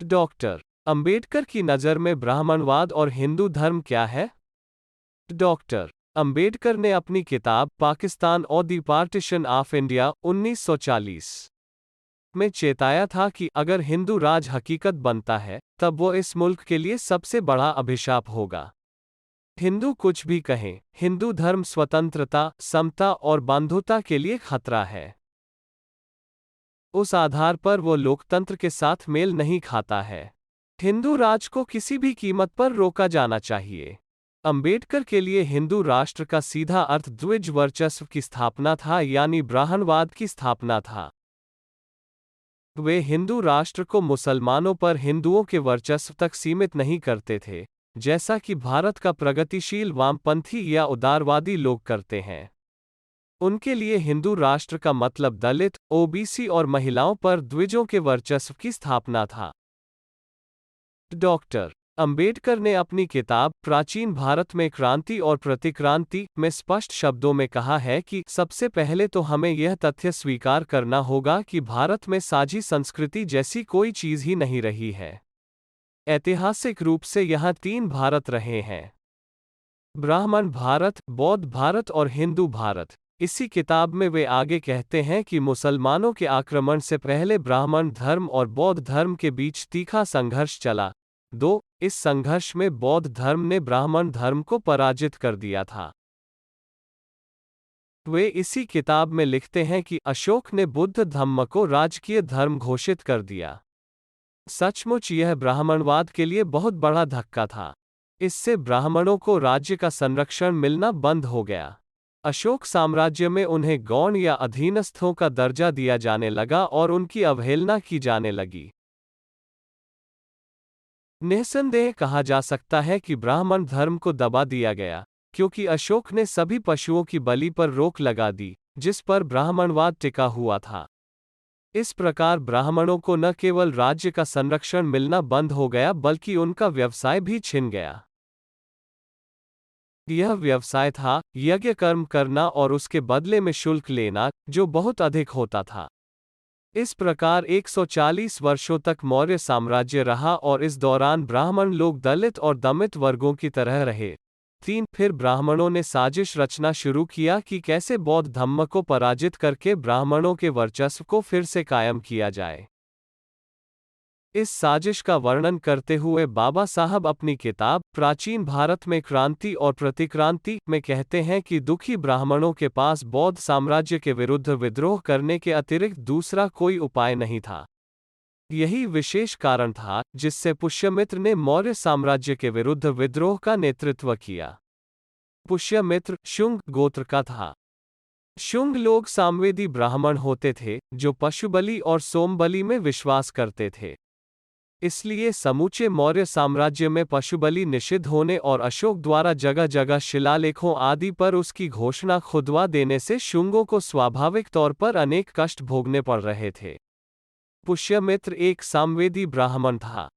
Doctor Ambedkar की नज़र में ब्राह्मणवाद और हिंदू धर्म क्या है? डॉक्टर अंबेडकर ने अपनी किताब पाकिस्तान और द पार्टीशन ऑफ इंडिया 1940 में चेताया था कि अगर हिंदू राज हकीकत बनता है, तब वो इस मुल्क के लिए सबसे बड़ा अभिशाप होगा। हिंदू कुछ भी कहें, हिंदू धर्म स्वतंत्रता, समता और बंधुता के लिए खतरा है। उस आधार पर वो लोकतंत्र के साथ मेल नहीं खाता है। हिंदू राज को किसी भी कीमत पर रोका जाना चाहिए। अंबेडकर के लिए हिंदू राष्ट्र का सीधा अर्थ द्विज वर्चस्व की स्थापना था, यानी ब्राह्मणवाद की स्थापना था। वे हिंदू राष्ट्र को मुसलमानों पर हिंदुओं के वर्चस्व तक सीमित नहीं करते थे, जैसा कि भारत का प्रगतिशील वामपंथी या उदारवादी लोग करते हैं। उनके लिए हिंदू राष्ट्र का मतलब दलित, ओबीसी और महिलाओं पर द्विजों के वर्चस्व की स्थापना था। डॉक्टर अंबेडकर ने अपनी किताब प्राचीन भारत में क्रांति और प्रतिक्रांति में स्पष्ट शब्दों में कहा है कि सबसे पहले तो हमें यह तथ्य स्वीकार करना होगा कि भारत में साझी संस्कृति जैसी कोई चीज ही नहीं रही है। ऐतिहासिक रूप से यहाँ 3 भारत रहे हैं: ब्राह्मण भारत, बौद्ध भारत और हिंदू भारत। इसी किताब में वे आगे कहते हैं कि मुसलमानों के आक्रमण से पहले ब्राह्मण धर्म और बौद्ध धर्म के बीच तीखा संघर्ष चला। इस संघर्ष में बौद्ध धर्म ने ब्राह्मण धर्म को पराजित कर दिया था। वे इसी किताब में लिखते हैं कि अशोक ने बुद्ध धम्म को राजकीय धर्म घोषित कर दिया। सचमुच यह ब्राह्मणवाद के लिए बहुत बड़ा धक्का था। इससे ब्राह्मणों को राज्य का संरक्षण मिलना बंद हो गया। अशोक साम्राज्य में उन्हें गौण या अधीनस्थों का दर्जा दिया जाने लगा और उनकी अवहेलना की जाने लगी। निस्संदेह कहा जा सकता है कि ब्राह्मण धर्म को दबा दिया गया, क्योंकि अशोक ने सभी पशुओं की बलि पर रोक लगा दी, जिस पर ब्राह्मणवाद टिका हुआ था। इस प्रकार ब्राह्मणों को न केवल राज्य का संरक्षण मिलना बंद हो गया, बल्कि उनका व्यवसाय भी छिन गया। यह व्यवसाय था यज्ञ कर्म करना और उसके बदले में शुल्क लेना, जो बहुत अधिक होता था। इस प्रकार 140 वर्षों तक मौर्य साम्राज्य रहा और इस दौरान ब्राह्मण लोग दलित और दमित वर्गों की तरह रहे। फिर ब्राह्मणों ने साजिश रचना शुरू किया कि कैसे बौद्ध धम्म को पराजित करके ब्राह्मणों के वर्चस्व को फिर से कायम किया जाए। इस साजिश का वर्णन करते हुए बाबा साहब अपनी किताब प्राचीन भारत में क्रांति और प्रतिक्रांति में कहते हैं कि दुखी ब्राह्मणों के पास बौद्ध साम्राज्य के विरुद्ध विद्रोह करने के अतिरिक्त दूसरा कोई उपाय नहीं था। यही विशेष कारण था जिससे पुष्यमित्र ने मौर्य साम्राज्य के विरुद्ध विद्रोह का नेतृत्व किया। पुष्यमित्र शुंग गोत्र का था। शुंग लोग सामवेदी ब्राह्मण होते थे, जो पशुबलि और सोमबलि में विश्वास करते थे। इसलिए समूचे मौर्य साम्राज्य में पशुबलि निषिद्ध होने और अशोक द्वारा जगह जगह शिलालेखों आदि पर उसकी घोषणा खुदवा देने से शुंगों को स्वाभाविक तौर पर अनेक कष्ट भोगने पड़ रहे थे। पुष्यमित्र एक सामवेदी ब्राह्मण था,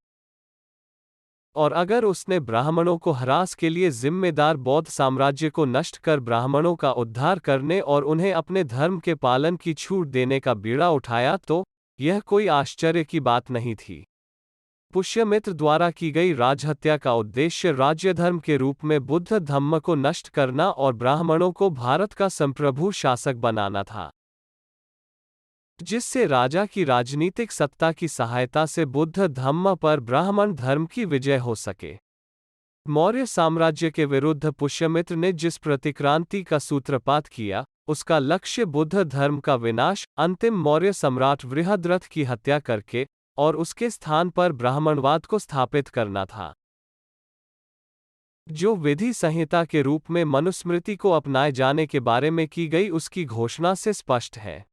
और अगर उसने ब्राह्मणों को ह्रास के लिए जिम्मेदार बौद्ध साम्राज्य को नष्ट कर ब्राह्मणों का उद्धार करने और उन्हें अपने धर्म के पालन की छूट देने का बीड़ा उठाया, तो यह कोई आश्चर्य की बात नहीं थी। पुष्यमित्र द्वारा की गई राजहत्या का उद्देश्य राज्य धर्म के रूप में बुद्ध धम्म को नष्ट करना और ब्राह्मणों को भारत का संप्रभु शासक बनाना था, जिससे राजा की राजनीतिक सत्ता की सहायता से बुद्ध धम्म पर ब्राह्मण धर्म की विजय हो सके। मौर्य साम्राज्य के विरुद्ध पुष्यमित्र ने जिस प्रतिक्रांति का सूत्रपात किया, उसका लक्ष्य बुद्ध धर्म का विनाश, अंतिम मौर्य सम्राट बृहद्रथ की हत्या करके और उसके स्थान पर ब्राह्मणवाद को स्थापित करना था, जो विधि संहिता के रूप में मनुस्मृति को अपनाए जाने के बारे में की गई उसकी घोषणा से स्पष्ट है।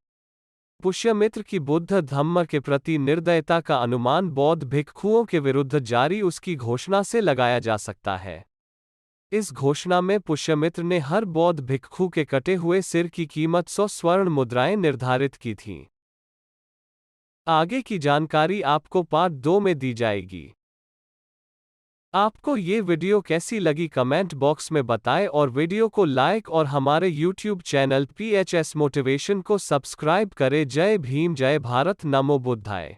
पुष्यमित्र की बुद्ध धम्म के प्रति निर्दयता का अनुमान बौद्ध भिक्षुओं के विरुद्ध जारी उसकी घोषणा से लगाया जा सकता है। इस घोषणा में पुष्यमित्र ने हर बौद्ध भिक्षु के कटे हुए सिर की कीमत 100 स्वर्ण मुद्राएं निर्धारित की थीं। आगे की जानकारी आपको पार्ट 2 में दी जाएगी। आपको ये वीडियो कैसी लगी कमेंट बॉक्स में बताएं और वीडियो को लाइक और हमारे YouTube चैनल PHS मोटिवेशन को सब्सक्राइब करें। जय भीम, जय भारत, नमो बुद्धाय।